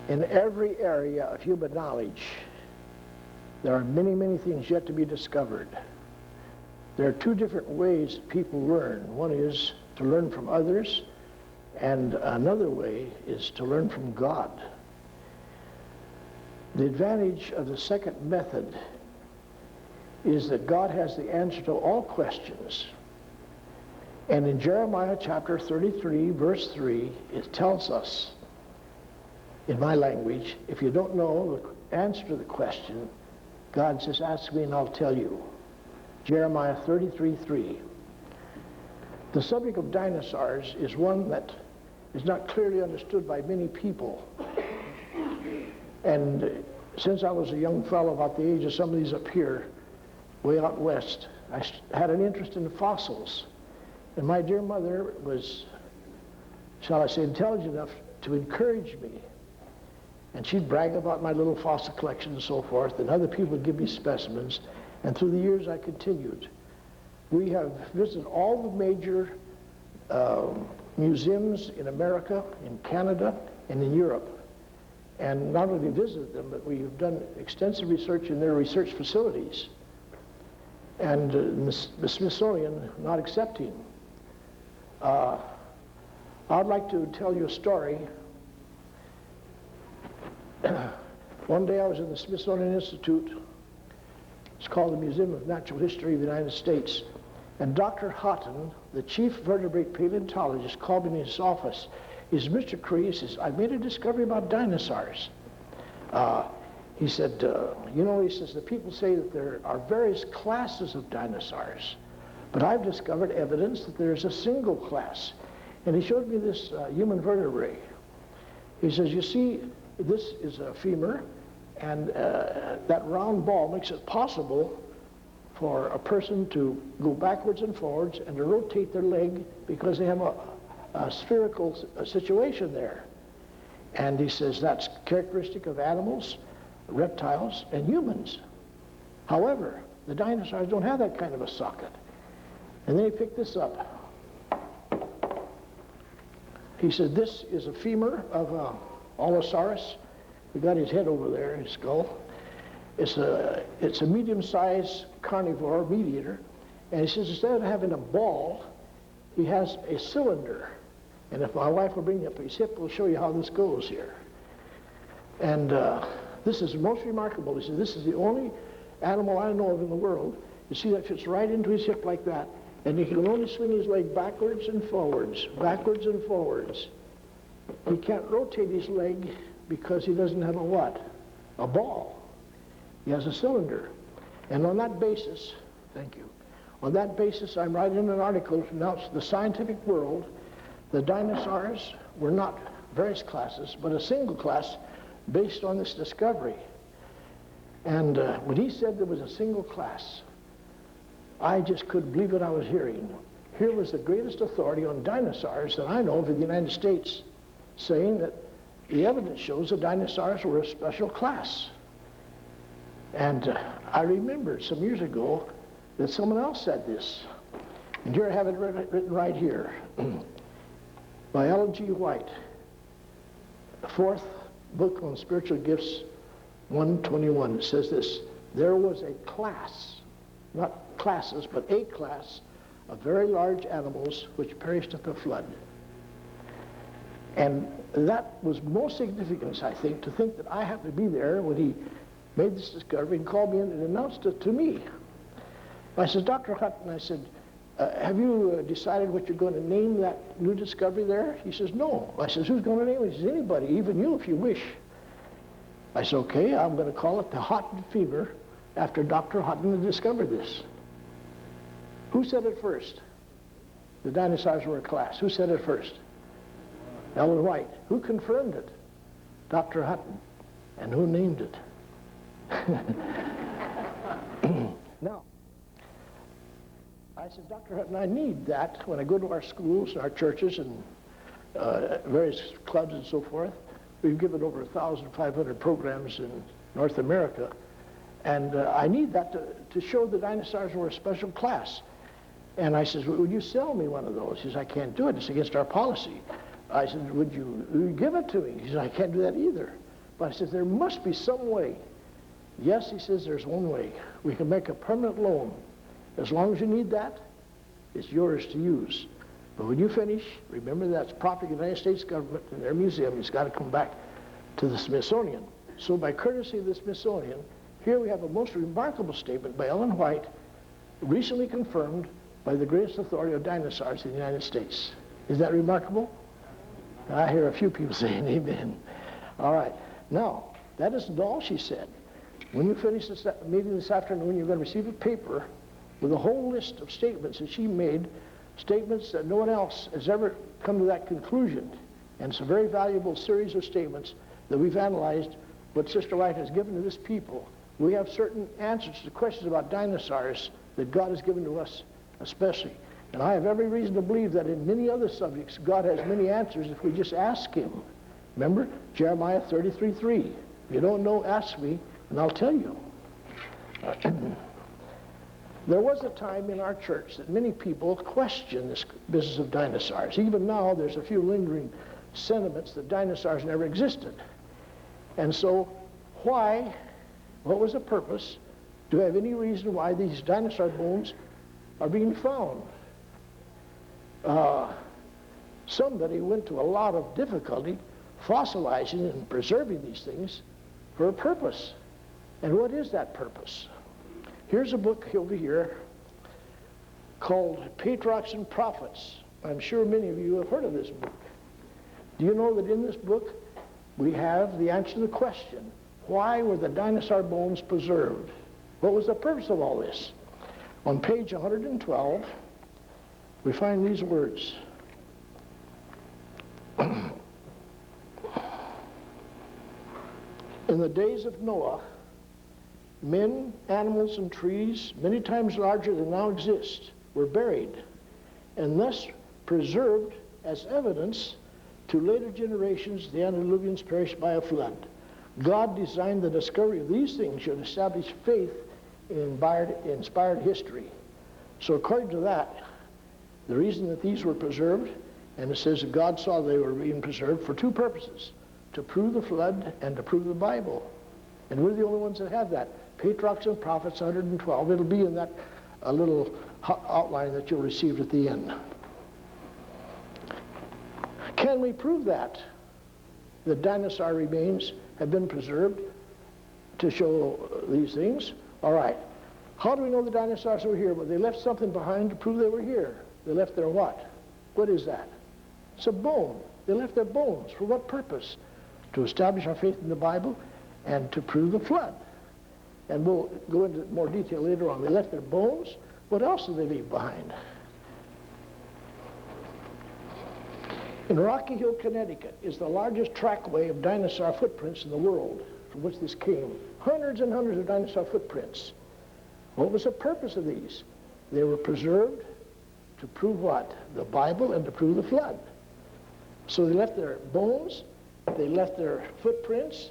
In every area of human knowledge, there are many, many things yet to be discovered. There are two different ways that people learn. One is to learn from others, and another way is to learn from God. The advantage of the second method is that God has the answer to all questions. And in Jeremiah chapter 33, verse 3, it tells us, in my language, if you don't know the answer to the question, God says, ask me and I'll tell you. Jeremiah 33:3. The subject of dinosaurs is one that is not clearly understood by many people. And since I was a young fellow about the age of some of these up here, way out west, I had an interest in fossils. And my dear mother was, shall I say, intelligent enough to encourage me. And she'd brag about my little fossil collection and so forth, and other people would give me specimens. And through the years I continued. We have visited all the major museums in America, in Canada, and in Europe. And not only visited them, but we've done extensive research in their research facilities. And the Smithsonian not accepting. I'd like to tell you a story. One day I was in the Smithsonian Institute. It's called the Museum of Natural History of the United States. And Dr. Houghton, the chief vertebrate paleontologist, called me in his office. He says, Mr. Correia, he says, I made a discovery about dinosaurs. He said, you know, he says, the people say that there are various classes of dinosaurs, but I've discovered evidence that there's a single class. And he showed me this human vertebrae. He says, you see, this is a femur, and that round ball makes it possible for a person to go backwards and forwards and to rotate their leg because they have a spherical situation there. And he says that's characteristic of animals, reptiles, and humans. However, the dinosaurs don't have that kind of a socket. And then he picked this up. He said this is a femur of Allosaurus. We got his head over there, his skull. It's a medium-sized carnivore, meat eater. And he says instead of having a ball, he has a cylinder. And if my wife will bring up his hip, we'll show you how this goes here. And this is most remarkable. He says this is the only animal I know of in the world. You see that fits right into his hip like that. And he can only swing his leg backwards and forwards, backwards and forwards. He can't rotate his leg because he doesn't have a what? A ball. He has a cylinder. And on that basis, thank you, on that basis I'm writing an article to announce to the scientific world the dinosaurs were not various classes, but a single class based on this discovery. And when he said there was a single class, I just couldn't believe what I was hearing. Here was the greatest authority on dinosaurs that I know of in the United States, saying that the evidence shows the dinosaurs were a special class. And I remembered some years ago that someone else said this. And here I have it written right here. By Ellen G. White, the fourth book on spiritual gifts, 121. It says this: there was a class, not classes, but a class of very large animals which perished at the flood. And that was most significant, I think, to think that I happened to be there when he made this discovery and called me in and announced it to me. I said, Dr. Hutton, I said, have you decided what you're going to name that new discovery there? He says, no. I says, who's going to name it? He says, anybody, even you if you wish. I said, okay, I'm going to call it the Hutton Fever after Dr. Hutton had discovered this. Who said it first? The dinosaurs were a class. Who said it first? Ellen White. Who confirmed it? Dr. Hutton. And who named it? Now, I said, Dr. Hutton, I need that when I go to our schools, our churches, and various clubs and so forth. We've given over 1,500 programs in North America, and I need that to show the dinosaurs were a special class. And I says, would you sell me one of those? He says, I can't do it. It's against our policy. I said, would you give it to me? He said, I can't do that either. But I said, there must be some way. Yes, he says, there's one way. We can make a permanent loan. As long as you need that, it's yours to use. But when you finish, remember that's property of the United States government and their museum. It's got to come back to the Smithsonian. So by courtesy of the Smithsonian, here we have a most remarkable statement by Ellen White, recently confirmed by the greatest authority of dinosaurs in the United States. Is that remarkable? I hear a few people saying amen. All right. Now, that isn't all she said. When you finish this meeting this afternoon, you're going to receive a paper with a whole list of statements that she made, statements that no one else has ever come to that conclusion. And it's a very valuable series of statements that we've analyzed what Sister White has given to this people. We have certain answers to questions about dinosaurs that God has given to us especially. And I have every reason to believe that in many other subjects, God has many answers if we just ask him. Remember, Jeremiah 33:3. If you don't know, ask me, and I'll tell you. There was a time in our church that many people questioned this business of dinosaurs. Even now, there's a few lingering sentiments that dinosaurs never existed. And so, what was the purpose? Do we have any reason why these dinosaur bones are being found? Somebody went to a lot of difficulty fossilizing and preserving these things for a purpose. And what is that purpose? Here's a book over here called Patriarchs and Prophets. I'm sure many of you have heard of this book. Do you know that in this book we have the answer to the question, why were the dinosaur bones preserved? What was the purpose of all this? On page 112, we find these words. In the days of Noah, men, animals, and trees, many times larger than now exist, were buried, and thus preserved as evidence to later generations the antediluvians perished by a flood. God designed the discovery of these things should establish faith in inspired history. So according to that, the reason that these were preserved, and it says that God saw they were being preserved for two purposes, to prove the flood and to prove the Bible. And we're the only ones that have that. Patriarchs and Prophets 112. It'll be in that little outline that you'll receive at the end. Can we prove that? The dinosaur remains have been preserved to show these things? All right. How do we know the dinosaurs were here? Well, they left something behind to prove they were here. They left their what? What is that? It's a bone. They left their bones. For what purpose? To establish our faith in the Bible and to prove the flood. And we'll go into more detail later on. They left their bones. What else did they leave behind? In Rocky Hill, Connecticut is the largest trackway of dinosaur footprints in the world from which this came. Hundreds and hundreds of dinosaur footprints. What was the purpose of these? They were preserved to prove what? The Bible and to prove the flood. So they left their bones, they left their footprints,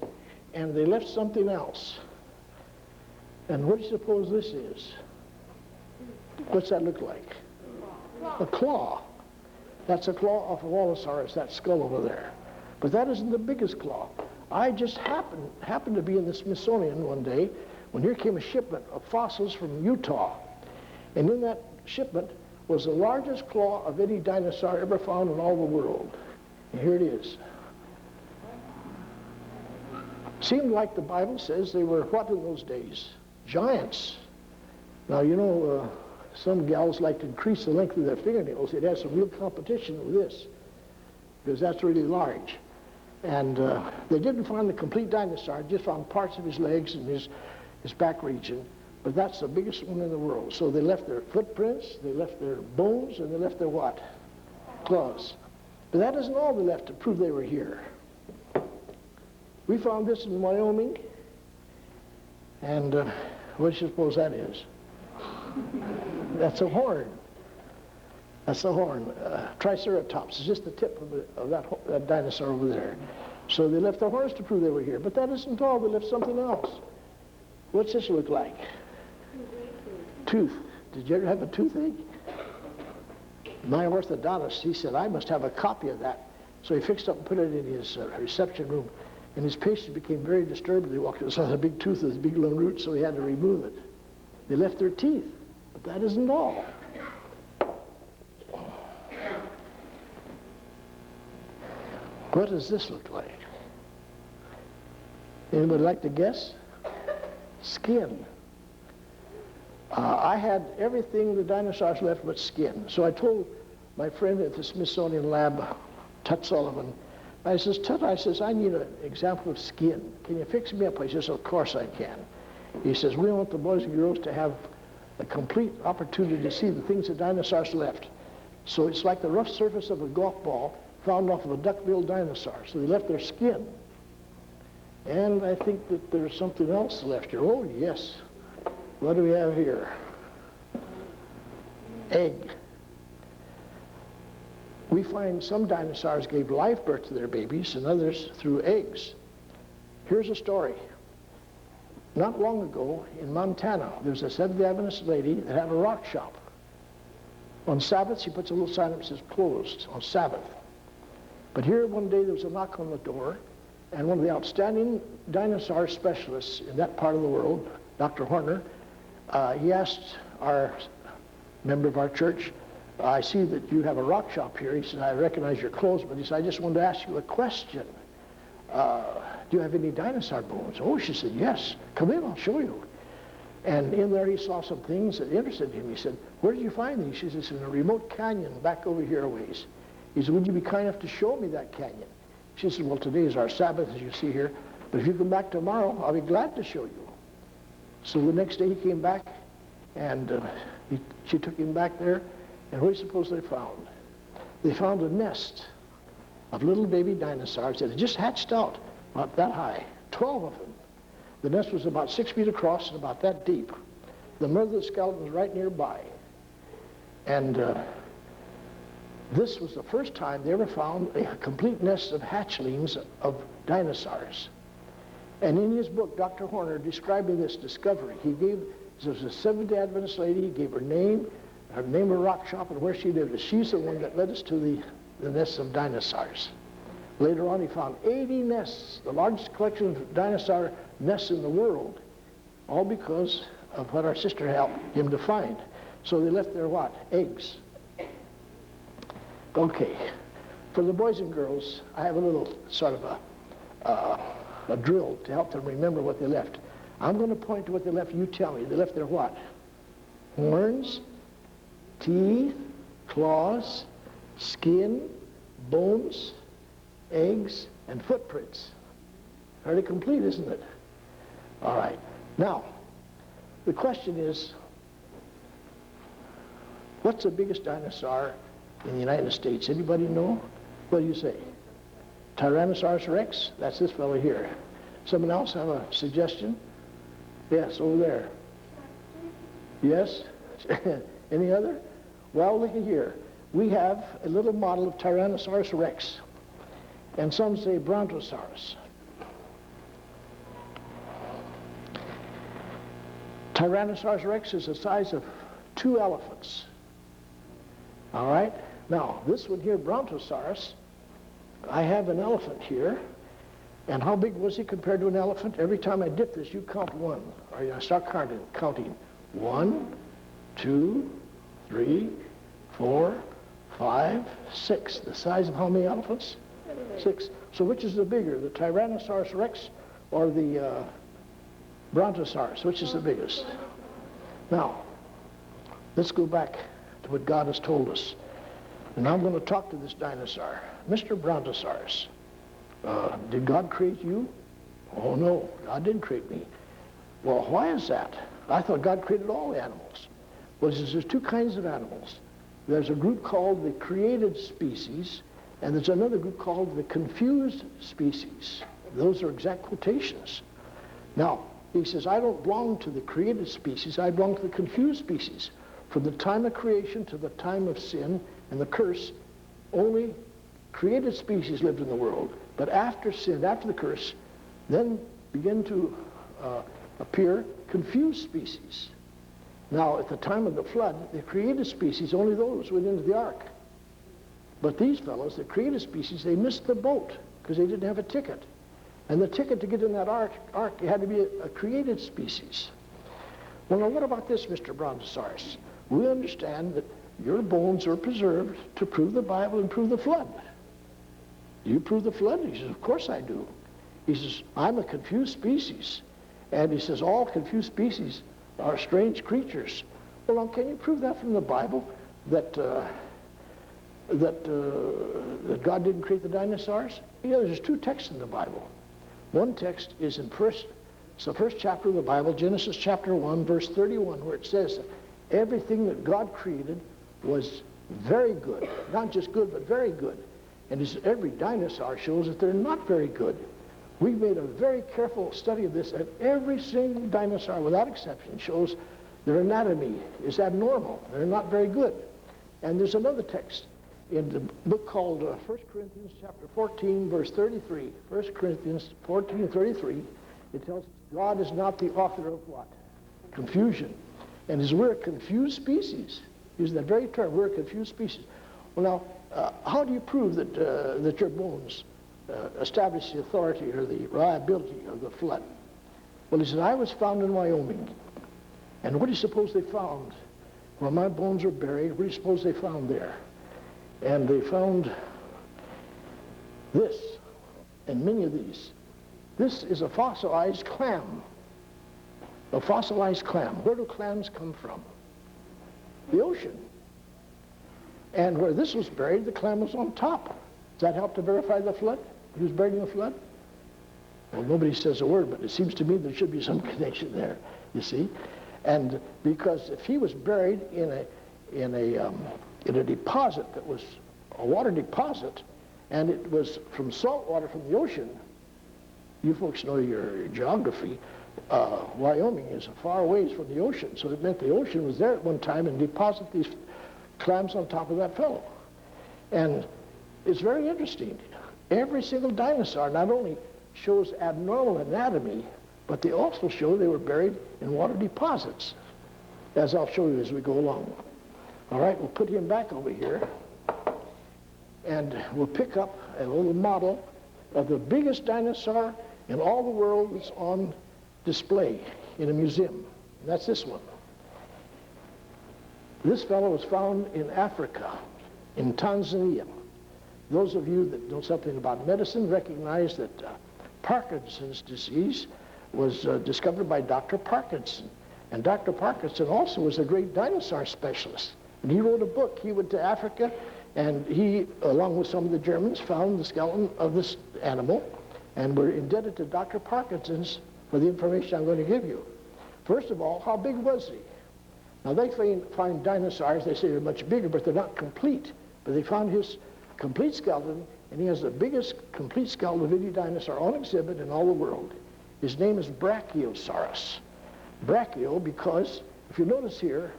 and they left something else. And what do you suppose this is? What's that look like? A claw. That's a claw of a Wallosaurus, that skull over there. But that isn't the biggest claw. I just happened to be in the Smithsonian one day when here came a shipment of fossils from Utah. And in that shipment was the largest claw of any dinosaur ever found in all the world. And here it is. Seemed like the Bible says they were what in those days? Giants. Now, you know, some gals like to increase the length of their fingernails. It has some real competition with this because that's really large. And they didn't find the complete dinosaur, just found parts of his legs and his back region. But that's the biggest one in the world. So they left their footprints, they left their bones, and they left their what? Claws. But that isn't all they left to prove they were here. We found this in Wyoming. And what do you suppose that is? That's a horn. That's a horn. Triceratops is just the tip of that dinosaur over there. So they left their horns to prove they were here. But that isn't all. They left something else. What's this look like? Tooth. Did you ever have a toothache? My orthodontist, he said, I must have a copy of that So he fixed up and put it in his reception room. And his patient became very disturbed. They walked in and saw the big tooth with this big long root, so he had to remove it. They left their teeth, but that isn't all. What does this look like? Anybody like to guess? Skin. I had everything the dinosaurs left but skin. So I told my friend at the Smithsonian lab, Tut Sullivan, I says, Tut, I need an example of skin. Can you fix me up? He says, of course I can. He says, we want the boys and girls to have a complete opportunity to see the things the dinosaurs left. So it's like the rough surface of a golf ball found off of a duck-billed dinosaur. So they left their skin. And I think that there's something else left here. Oh, yes. What do we have here? Egg. We find some dinosaurs gave live birth to their babies and others through eggs. Here's a story. Not long ago in Montana, there was a Seventh-day Adventist lady that had a rock shop. On Sabbath, she puts a little sign up that says closed on Sabbath. But here one day there was a knock on the door, and one of the outstanding dinosaur specialists in that part of the world, Dr. Horner, he asked our member of our church, I see that you have a rock shop here. He said, I recognize your clothes, but he said, I just wanted to ask you a question. Do you have any dinosaur bones? Oh, she said, yes. Come in, I'll show you. And in there he saw some things that interested him. He said, where did you find these? She said, it's in a remote canyon back over here a ways. He said, would you be kind enough to show me that canyon? She said, well, today is our Sabbath, as you see here, but if you come back tomorrow, I'll be glad to show you. So the next day he came back, and she took him back there, and what do you suppose they found? They found a nest of little baby dinosaurs that had just hatched out, about that high, 12 of them. The nest was about 6 feet across and about that deep. The mother of the skeleton was right nearby. And this was the first time they ever found a complete nest of hatchlings of dinosaurs. And in his book, Dr. Horner, describing this discovery, he gave, there was a Seventh-day Adventist lady, he gave her name of a rock shop, and where she lived. She's the one that led us to the nests of dinosaurs. Later on, he found 80 nests, the largest collection of dinosaur nests in the world, all because of what our sister helped him to find. So they left their what? Eggs. Okay. For the boys and girls, I have a little sort of a drill to help them remember what they left. I'm going to point to what they left. You tell me. They left their what? Horns, teeth, claws, skin, bones, eggs, and footprints. Fairly complete, isn't it? All right. Now, the question is, what's the biggest dinosaur in the United States? Anybody know? What do you say? Tyrannosaurus rex? That's this fellow here. Someone else have a suggestion? Yes, over there. Yes? Any other? Well, look at here. We have a little model of Tyrannosaurus rex. And some say Brontosaurus. Tyrannosaurus rex is the size of 2 elephants. All right? Now, this one here, Brontosaurus, I have an elephant here. And how big was he compared to an elephant? Every time I dip this, you count 1. Or you start counting. 1, 2, 3, 4, 5, 6. The size of how many elephants? 6. So which is the bigger, the Tyrannosaurus rex or the Brontosaurus? Which is the biggest? Now, let's go back to what God has told us. And I'm going to talk to this dinosaur. Mr. Brontosaurus, did God create you? Oh, no, God didn't create me. Well, why is that? I thought God created all the animals. Well, he says there's 2 kinds of animals. There's a group called the created species, and there's another group called the confused species. Those are exact quotations. Now, he says, I don't belong to the created species, I belong to the confused species. From the time of creation to the time of sin and the curse, only created species lived in the world. But after sin, after the curse, then begin to appear confused species. Now, at the time of the flood, the created species, only those went into the ark. But these fellows that created species, they missed the boat because they didn't have a ticket. And the ticket to get in that ark had to be a created species. Well, now what about this, Mr. Brontosaurus? We understand that your bones are preserved to prove the Bible and prove the flood. Do you prove the flood? He says, of course I do. He says, I'm a confused species. And he says, all confused species are strange creatures. Well, now, can you prove that from the Bible, that God didn't create the dinosaurs? Yeah, there's two texts in the Bible. One text is in it's the first chapter of the Bible, Genesis chapter 1, verse 31, where it says, everything that God created was very good. Not just good, but very good. And every dinosaur shows that they're not very good. We've made a very careful study of this, and every single dinosaur, without exception, shows their anatomy is abnormal. They're not very good. And there's another text in the book called 1 Corinthians chapter 14, verse 33. 1 Corinthians 14, 33, it tells us God is not the author of what? Confusion. And as we're a confused species, using that very term, we're a confused species. Well, now, how do you prove that your bones establish the authority or the reliability of the flood? Well, he said, I was found in Wyoming. And what do you suppose they found? Where my bones are buried, what do you suppose they found there? And they found this, and many of these. This is a fossilized clam. A fossilized clam. Where do clams come from? The ocean. And where this was buried, the clam was on top. Does that help to verify the flood? He was buried in the flood? Well, nobody says a word, but it seems to me there should be some connection there, you see. And because if he was buried in a deposit that was a water deposit, and it was from salt water from the ocean, you folks know your geography, Wyoming is a far ways from the ocean, so it meant the ocean was there at one time and deposited these clams on top of that fellow. And it's very interesting. Every single dinosaur not only shows abnormal anatomy, but they also show they were buried in water deposits, as I'll show you as we go along. All right, we'll put him back over here, and we'll pick up a little model of the biggest dinosaur in all the world that's on display in a museum. And that's this one. This fellow was found in Africa, in Tanzania. Those of you that know something about medicine recognize that Parkinson's disease was discovered by Dr. Parkinson. And Dr. Parkinson also was a great dinosaur specialist. And he wrote a book. He went to Africa, and he, along with some of the Germans, found the skeleton of this animal, and we're indebted to Dr. Parkinson's for the information I'm going to give you. First of all, how big was he? Now, they find dinosaurs, they say they're much bigger, but they're not complete. But they found his complete skeleton, and he has the biggest complete skeleton of any dinosaur on exhibit in all the world. His name is Brachiosaurus. Brachio because, if you notice here,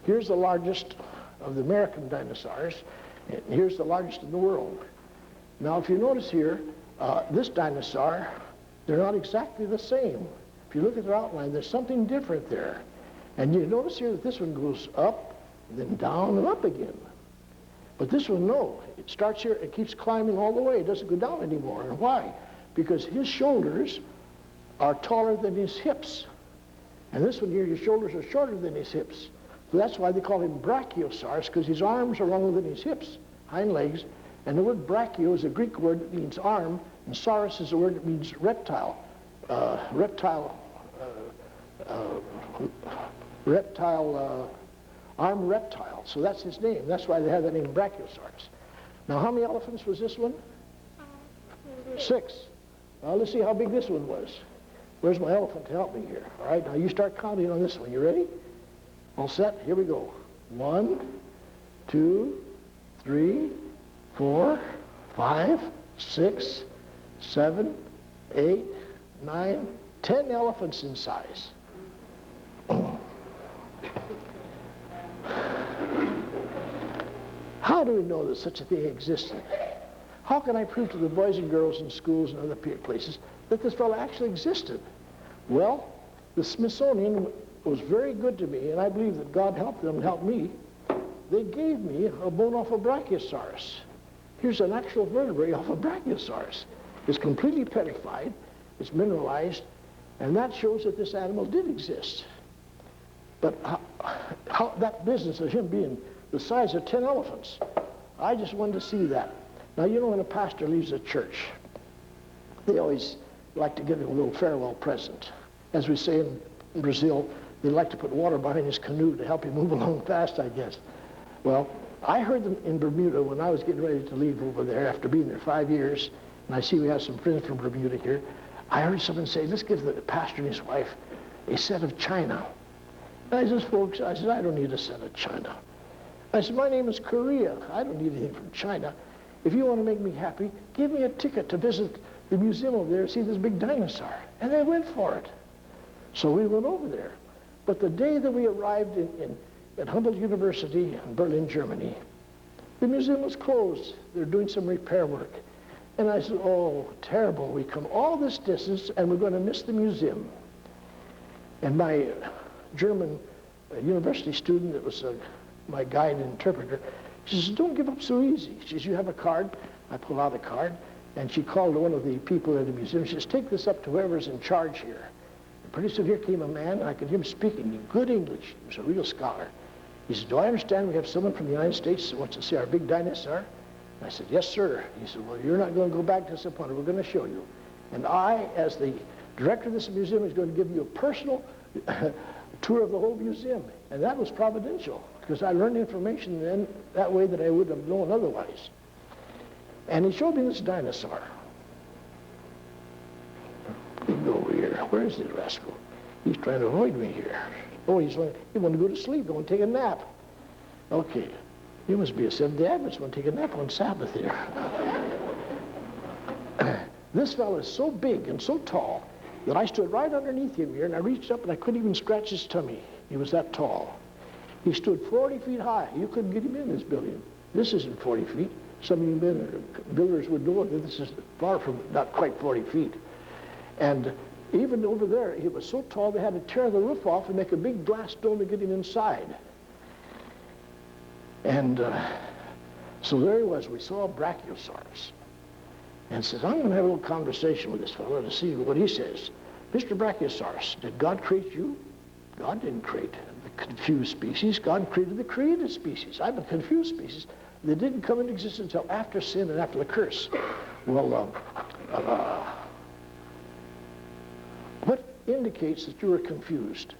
here's the largest of the American dinosaurs, and here's the largest in the world. Now, if you notice here, this dinosaur, they're not exactly the same. If you look at their outline, there's something different there. And you notice here that this one goes up, and then down and up again. But this one, no. It starts here, it keeps climbing all the way. It doesn't go down anymore. And why? Because his shoulders are taller than his hips. And this one here, his shoulders are shorter than his hips. So that's why they call him Brachiosaurus, because his arms are longer than his hips, hind legs. And the word brachio is a Greek word that means arm, and saurus is a word that means reptile. Armed reptile. So that's his name. That's why they have that name, Brachiosaurus. Now, how many elephants was this one? 6. Now, let's see how big this one was. Where's my elephant to help me here? All right, now you start counting on this one. You ready? All set? Here we go. 1, 2, 3, 4, 5, 6, 7, 8, 9, 10 elephants in size. How do we know that such a thing existed? How can I prove to the boys and girls in schools and other places that this fellow actually existed? Well, the Smithsonian was very good to me, and I believe that God helped them help me they gave me a bone off a Brachiosaurus. Here's an actual vertebrae off a Brachiosaurus. It's completely petrified, it's mineralized, and that shows that this animal did exist. But how that business of him being the size of 10 elephants, I just wanted to see that. Now, you know, when a pastor leaves a church, they always like to give him a little farewell present. As we say in Brazil, they like to put water behind his canoe to help him move along fast, I guess. Well, I heard them in Bermuda when I was getting ready to leave over there after being there 5 years, and I see we have some friends from Bermuda here. I heard someone say, let's give the pastor and his wife a set of china. And I said, folks, I said, I don't need a set of china. I said, my name is Correia. I don't need anything from China. If you want to make me happy, give me a ticket to visit the museum over there and see this big dinosaur. And they went for it. So we went over there. But the day that we arrived at Humboldt University in Berlin, Germany, the museum was closed. They're doing some repair work. And I said, oh, terrible. We come all this distance and we're going to miss the museum. And my German university student that was my guide and interpreter, she says, don't give up so easy. She says, you have a card? I pull out a card, and she called one of the people at the museum. She says, take this up to whoever's in charge here. And pretty soon here came a man, and I could hear him speaking in good English. He was a real scholar. He said, do I understand we have someone from the United States that wants to see our big dinosaur? And I said, yes, sir. He said, well, you're not going to go back to disappointed. We're going to show you. And I, as the director of this museum, is going to give you a personal tour of the whole museum. And that was providential, because I learned information then that way that I would have known otherwise. And he showed me this dinosaur. He go over here. Where is this rascal? He's trying to avoid me here. Oh, he wanted to go to sleep. He wanted to take a nap. Okay. He must be a Seventh-day Adventist. Want to take a nap on Sabbath here. This fellow is so big and so tall that I stood right underneath him here, and I reached up and I couldn't even scratch his tummy. He was that tall. He stood 40 feet high. You couldn't get him in this building. This isn't 40 feet. Some of you builders would know that this is far from, not quite 40 feet. And even over there, he was so tall they had to tear the roof off and make a big glass dome to get him inside. And so there he was. We saw a Brachiosaurus. And says, I'm going to have a little conversation with this fellow to see what he says. Mr. Brachiosaurus, did God create you? God didn't create the confused species. God created the created species. I'm a confused species. They didn't come into existence until after sin and after the curse. Well, what indicates that you were confused?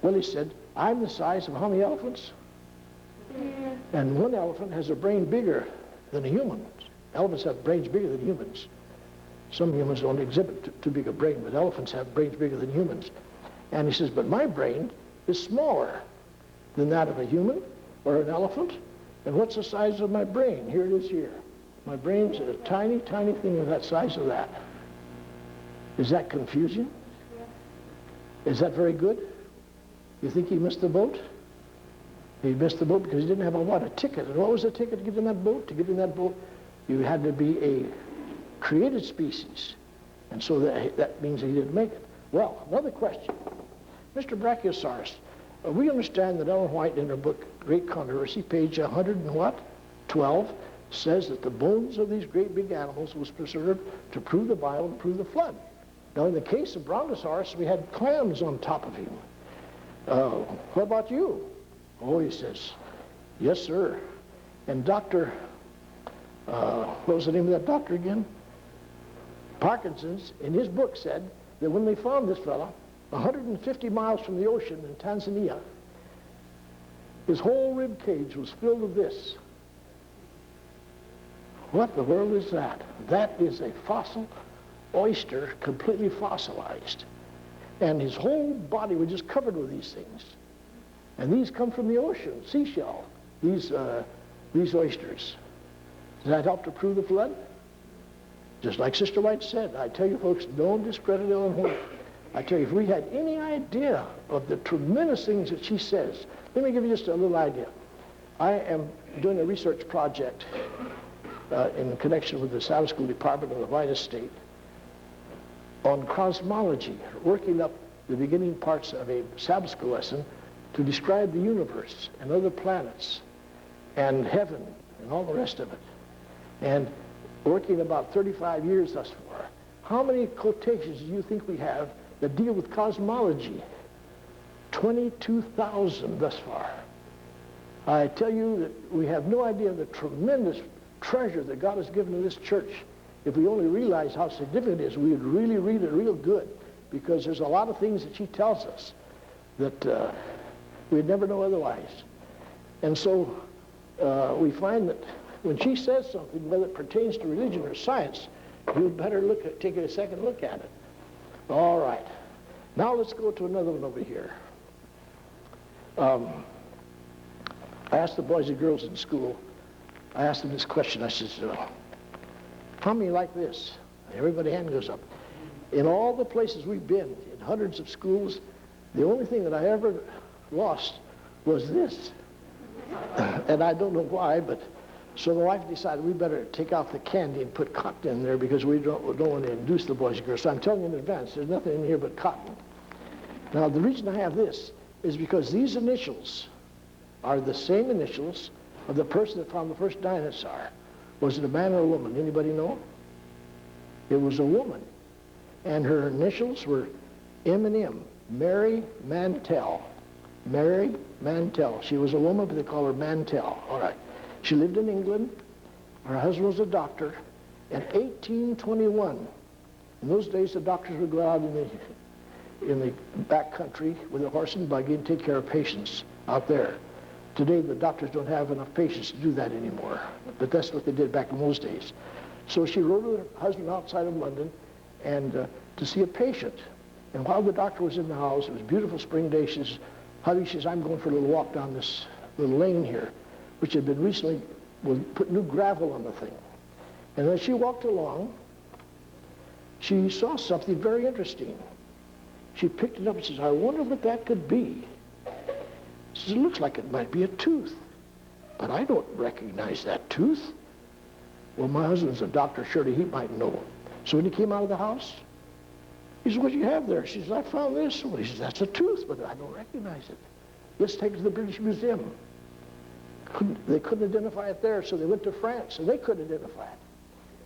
Well, he said, I'm the size of how many elephants? And one elephant has a brain bigger than a human. Elephants have brains bigger than humans. Some humans don't exhibit too big a brain, but elephants have brains bigger than humans. And he says, but my brain is smaller than that of a human or an elephant. And what's the size of my brain? Here it is here. My brain's a tiny, tiny thing of that size of that. Is that confusing? Is that very good? You think he missed the boat? He missed the boat because he didn't have a ticket. And what was the ticket to get in that boat? To get in that boat, you had to be a created species. And so that means he didn't make it. Well, another question. Mr. Brachiosaurus, we understand that Ellen White in her book, Great Controversy, page 112, says that the bones of these great big animals was preserved to prove the Bible and prove the flood. Now, in the case of Brontosaurus, we had clams on top of him. What about you? Oh, he says, yes, sir. And Dr. What was the name of that doctor again? Parkinson's, in his book, said that when they found this fellow 150 miles from the ocean in Tanzania, his whole rib cage was filled with this. What in the world is that? That is a fossil oyster, completely fossilized. And his whole body was just covered with these things. And these come from the ocean, seashell, these oysters. Does that help to prove the flood? Just like Sister White said, I tell you folks, don't discredit Ellen White. I tell you, if we had any idea of the tremendous things that she says, let me give you just a little idea. I am doing a research project in connection with the Sabbath School Department of the White Estate on cosmology, working up the beginning parts of a Sabbath School lesson to describe the universe and other planets. and heaven and all the rest of it. And working about 35 years thus far, how many quotations do you think we have that deal with cosmology? 22,000 thus far. I tell you that we have no idea of the tremendous treasure that God has given to this church. If we only realize how significant it is, we would really read it real good, because there's a lot of things that she tells us that we'd never know otherwise. And so we find that when she says something, whether it pertains to religion or science, you'd better take a second look at it. All right. Now let's go to another one over here. I asked the boys and girls in school, I asked them this question. I said, how many like this? Everybody hand goes up. In all the places we've been, in hundreds of schools, the only thing that I ever lost was this. And I don't know why, but so the wife decided we better take out the candy and put cotton in there, because we don't want to induce the boys and girls. So I'm telling you in advance, there's nothing in here but cotton. Now the reason I have this is because these initials are the same initials of the person that found the first dinosaur. Was it a man or a woman? Anybody know? It was a woman. And her initials were M&M, Mary Mantell. Mary Mantell. She was a woman, but they call her Mantell. All right. She lived in England. Her husband was a doctor. In 1821, in those days the doctors would go out in the back country with a horse and buggy and take care of patients out there. Today the doctors don't have enough patients to do that anymore, but that's what they did back in those days. So she rode with her husband outside of London and to see a patient. And while the doctor was in the house, it was a beautiful spring day, she says, "Hubby," she says, "I'm going for a little walk down this little lane here," which had been recently, put new gravel on the thing. And as she walked along, she saw something very interesting. She picked it up and says, "I wonder what that could be." She says, "It looks like it might be a tooth, but I don't recognize that tooth." Well, my husband's a doctor, surely he might know. So when he came out of the house, he said, "What do you have there?" She says, "I found this." Well, he says, "That's a tooth, but I don't recognize it. Let's take it to the British Museum." They couldn't identify it there, so they went to France, and they couldn't identify it.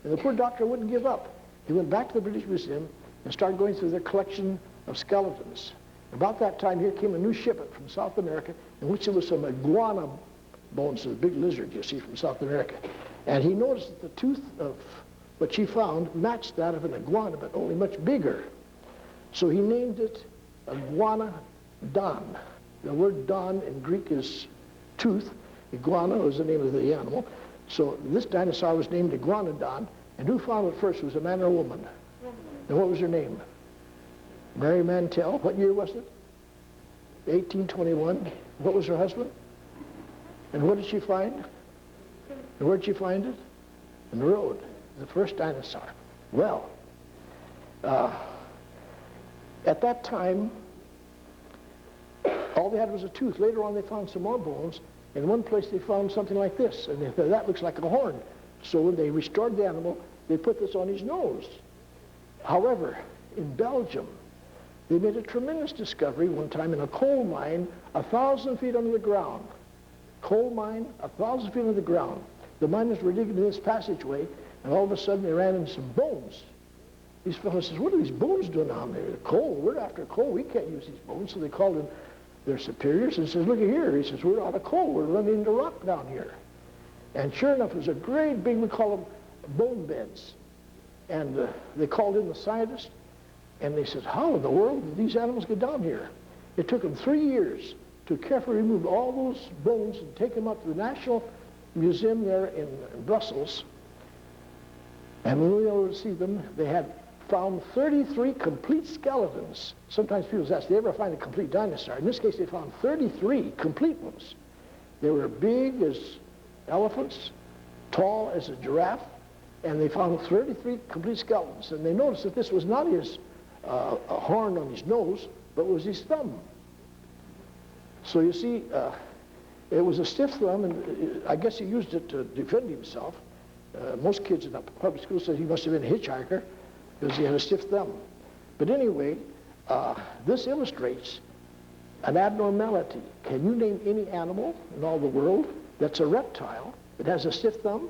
And the poor doctor wouldn't give up. He went back to the British Museum and started going through their collection of skeletons. About that time, here came a new shipment from South America, in which there was some iguana bones, of the big lizard you see from South America. And he noticed that the tooth of what she found matched that of an iguana, but only much bigger. So he named it iguanodon. The word don in Greek is tooth. Iguana was the name of the animal. So this dinosaur was named iguanodon. And who found it first? Was a man or a woman? And what was her name? Mary Mantell. What year was it? 1821. What was her husband? And what did she find? And where did she find it? In the road. The first dinosaur. Well, at that time, all they had was a tooth. Later on, they found some more bones. In one place, they found something like this, and they thought, that looks like a horn. So when they restored the animal, they put this on his nose. However, in Belgium, they made a tremendous discovery one time in a coal mine 1,000 feet under the ground. Coal mine, 1,000 feet under the ground. The miners were digging in this passageway, and all of a sudden they ran into some bones. These fellows says, "What are these bones doing down there? Coal, we're after coal, we can't use these bones." So they called in their superiors and says, "Look here," he says, "we're out of coal, we're running into rock down here." And sure enough, there's a great big, we call them bone beds. And they called in the scientists, and they said, "How in the world did these animals get down here?" It took them 3 years to carefully remove all those bones and take them up to the National Museum there in Brussels. And when we were able to see them, they had found 33 complete skeletons. Sometimes people ask, "Did they ever find a complete dinosaur?" In this case, they found 33 complete ones. They were big as elephants, tall as a giraffe, and they found 33 complete skeletons. And they noticed that this was not his a horn on his nose, but was his thumb. So you see, it was a stiff thumb, and I guess he used it to defend himself. Most kids in the public school said he must have been a hitchhiker because he had a stiff thumb. But anyway, this illustrates an abnormality. Can you name any animal in all the world that's a reptile that has a stiff thumb?